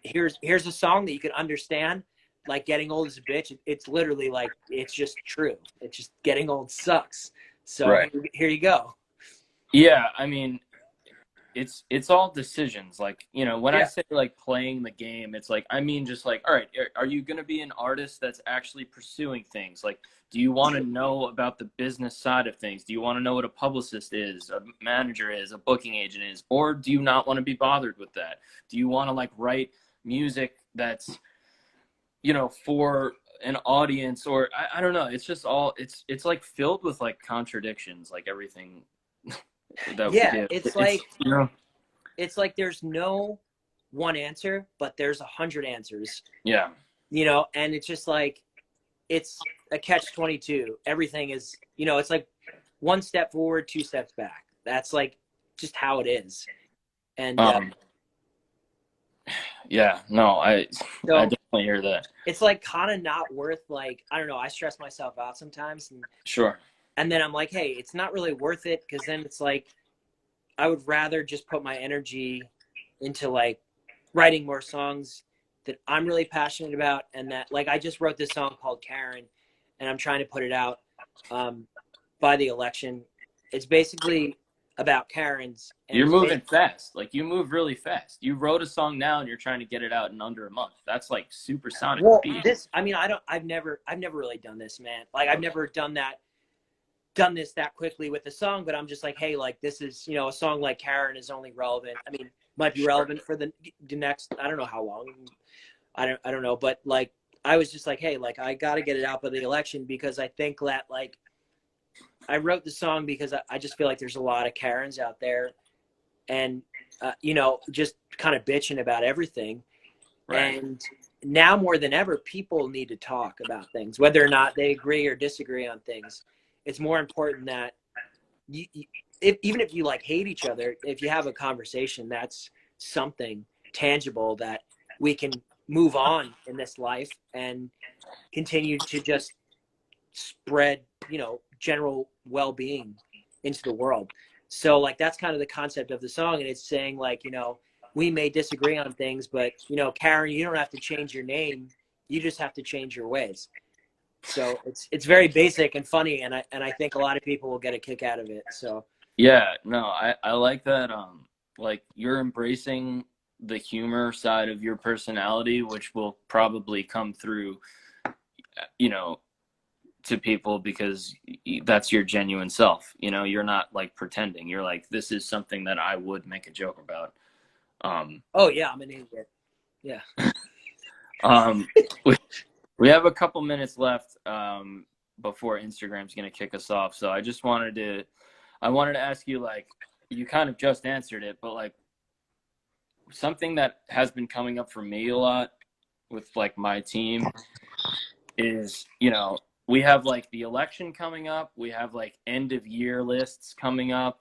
here's a song that you can understand. Like, getting old is a bitch. It's literally like, it's just true. It's just, getting old sucks. So Right. here you go. Yeah. I mean, it's all decisions. Like, when I Yeah. say like playing the game, it's like, I mean, just like, all right, are you going to be an artist that's actually pursuing things? Like, do you want to know about the business side of things? Do you want to know what a publicist is, a manager is, a booking agent is? Or do you not want to be bothered with that? Do you want to like write music that's, for an audience? Or I don't know. It's just all, it's like filled with like contradictions, like everything that we Yeah. do. It's It's, like, there's no one answer, but there's 100 answers, yeah. and it's just like, it's a catch-22. Everything is, it's like one step forward, two steps back. That's like just how it is. And Um, yeah, no, I so definitely hear that. it's like kind of not worth, like, I don't know, I stress myself out sometimes, Sure. and then I'm like, hey, it's not really worth it, because then it's like, I would rather just put my energy into like writing more songs that I'm really passionate about. And that, like, I just wrote this song called Karen, and I'm trying to put it out by the election. It's basically about Karens, and You're it's moving fast. Like, you move really fast. You wrote a song now and you're trying to get it out in under a month. That's like supersonic well, speed. I mean, I've never really done this, man. Like, I've never done this that quickly with a song, but I'm just like, hey, like, this is, a song like Karen is only relevant. I mean, might be Sure. relevant for the next, I don't know how long. I don't know, but like, I was just like, hey, like, I got to get it out by the election, because I think that, like, I wrote the song because I just feel like there's a lot of Karens out there, and just kind of bitching about everything. Right. And now more than ever, people need to talk about things, whether or not they agree or disagree on things. It's more important that even if you like hate each other, if you have a conversation, that's something tangible that we can move on in this life and continue to just spread, general well-being into the world. So like, that's kind of the concept of the song. And it's saying like, we may disagree on things, but Karen, you don't have to change your name. You just have to change your ways. So it's very basic and funny, and I think a lot of people will get a kick out of it. So Yeah, no, I like that. Like, you're embracing the humor side of your personality, which will probably come through, you know, to people because that's your genuine self. You're not like pretending. You're like, this is something that I would make a joke about. Um, oh yeah, I'm an idiot. Yeah. um, we, we have a couple minutes left before Instagram's gonna kick us off. So I wanted to ask you, like, you kind of just answered it, but like, something that has been coming up for me a lot with like my team is, we have like the election coming up. We have like end of year lists coming up.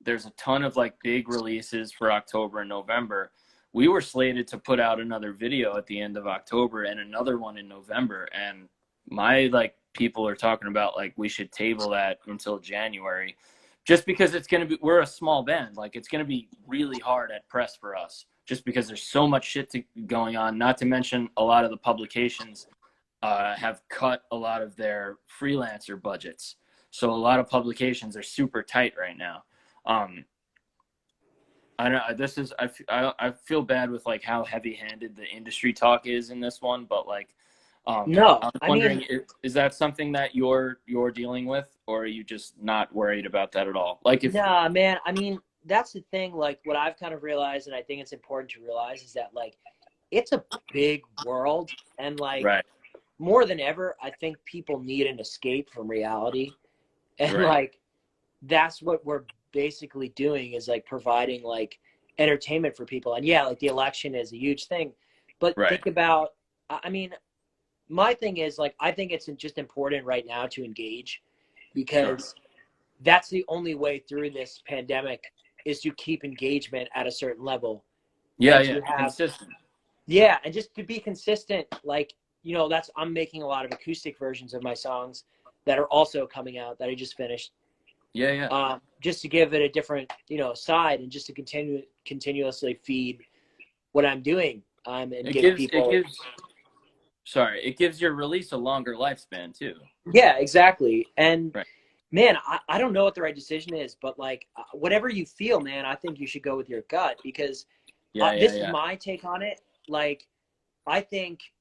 There's a ton of like big releases for October and November. We were slated to put out another video at the end of October and another one in November. And my like people are talking about like we should table that until January, just because we're a small band. Like, it's going to be really hard at press for us just because there's so much shit going on. Not to mention a lot of the publications have cut a lot of their freelancer budgets. So a lot of publications are super tight right now. I know I feel bad with like how heavy-handed the industry talk is in this one, but like, No, I was I wondering, mean, is that something that you're dealing with, or are you just not worried about that at all? Like, if nah, man. I mean, that's the thing. Like what I've kind of realized, and I think it's important to realize, is that like it's a big world, and like Right. more than ever, I think people need an escape from reality, and Right. like that's what we're basically doing is like providing like entertainment for people. And yeah, like the election is a huge thing, but Right. think about, I mean, my thing is like I think it's just important right now to engage, Sure. because that's the only way through this pandemic is to keep engagement at a certain level, Yeah. and Yeah. to have, Consistent. yeah, and just to be consistent. Like, you know, that's, I'm making a lot of acoustic versions of my songs that are also coming out that I just finished, Yeah. Yeah. just to give it a different, you know, side, and just to continuously feed what I'm doing, and It give gives it people. gives sorry, it gives your release a longer lifespan too. Yeah, exactly. And Right. man, I don't know what the right decision is, but like whatever you feel, man, I think you should go with your gut, because Yeah. Yeah. this is Yeah. my take on it. Like, I think,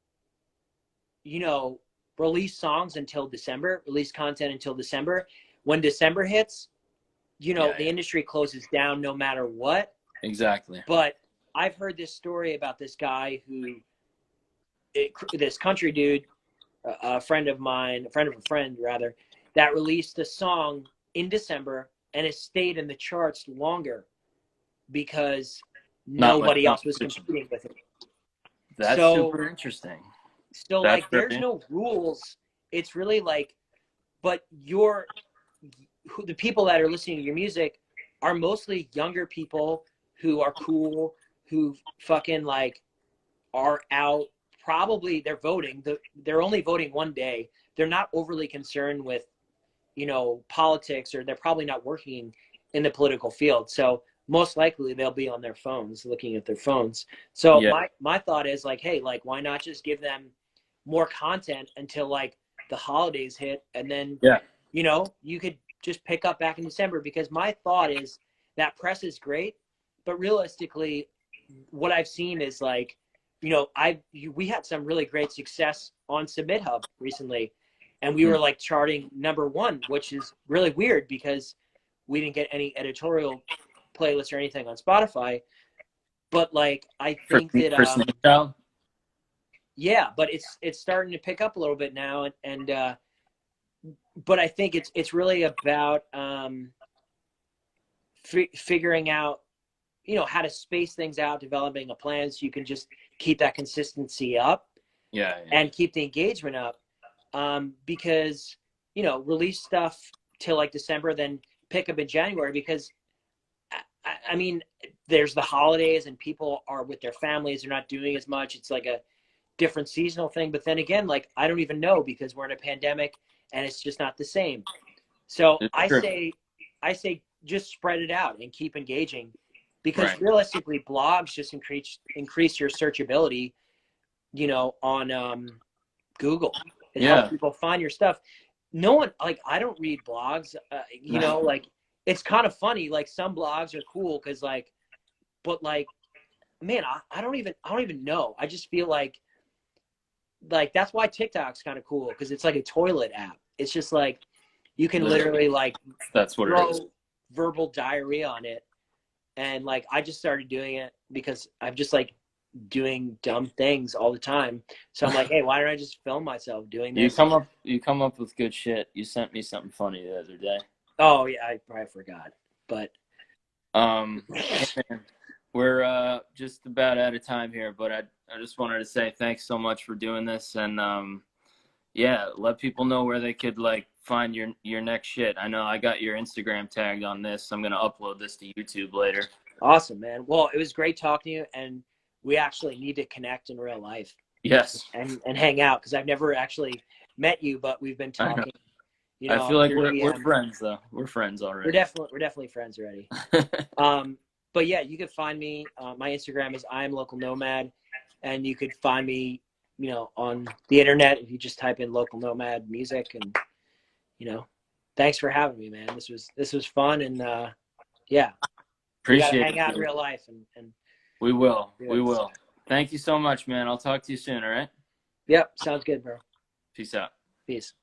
you know, release songs until December, release content until December. When December hits, you know, Yeah. the Yeah. industry closes down no matter what. Exactly. But I've heard this story about this guy who, this country dude, a friend of mine, a friend of a friend rather, that released a song in December and it stayed in the charts longer because Not much nobody else was competition. competing with it. That's So, super interesting. That's like, there's really no rules. It's really like, but the people that are listening to your music are mostly younger people who are cool, who fucking like are out. Probably they're voting. They're only voting one day. They're not overly concerned with, you know, politics, or they're probably not working in the political field. So most likely they'll be on their phones, looking at their phones. So yeah. my thought is like, hey, like why not just give them more content until like the holidays hit, and then, Yeah. you know, you could just pick up back in December. Because my thought is that press is great, but realistically, what I've seen is like, you know, we had some really great success on Submit Hub recently, and we were Hmm. like charting #1, which is really weird because we didn't get any editorial playlists or anything on Spotify. But like, I think that For Snake Child. yeah, but it's starting to pick up a little bit now, and but I think it's really about figuring out, you know, how to space things out, developing a plan so you can just keep that consistency up Yeah. Yeah. and keep the engagement up. Because, you know, release stuff till like December, then pick up in January, because I mean, there's the holidays and people are with their families. They're not doing as much. It's like a different seasonal thing. But then again, like, I don't even know, because we're in a pandemic and it's just not the same. So It's I true. say just spread it out and keep engaging, because Right. realistically, blogs just increase your searchability, you know, on Google. It helps Yeah. people find your stuff. No one, like, I don't read blogs, you know, like, it's kind of funny. Like, some blogs are cool because like, but like, man, I don't even know. I just feel like that's why TikTok's kind of cool, because it's like a toilet app. It's just like you can Literally. literally like That's what it is. throw verbal diarrhea on it. And like, I just started doing it because I'm just like doing dumb things all the time. So I'm like, hey, why don't I just film myself doing this? You come up with good shit. You sent me something funny the other day. Oh yeah, I probably forgot, but Hey man, we're just about out of time here, but I just wanted to say thanks so much for doing this, and yeah, let people know where they could like find your next shit. I know I got your Instagram tagged on this. I'm gonna upload this to YouTube later. awesome, man. Well, it was great talking to you, and we actually need to connect in real life Yes, and hang out, because I've never actually met you, but we've been I know. talking, you I know, feel like through we're DM. friends though. We're friends already. We're definitely friends already. But yeah, you can find me. My Instagram is I am local nomad, and you could find me, you know, on the internet if you just type in local nomad music. And you know, thanks for having me, man. This was fun, and yeah, we got to Appreciate hang it, out in dude. real life and We will. do We it. will. Thank you so much, man. I'll talk to you soon. All right. Yep, sounds good, bro. Peace out. Peace.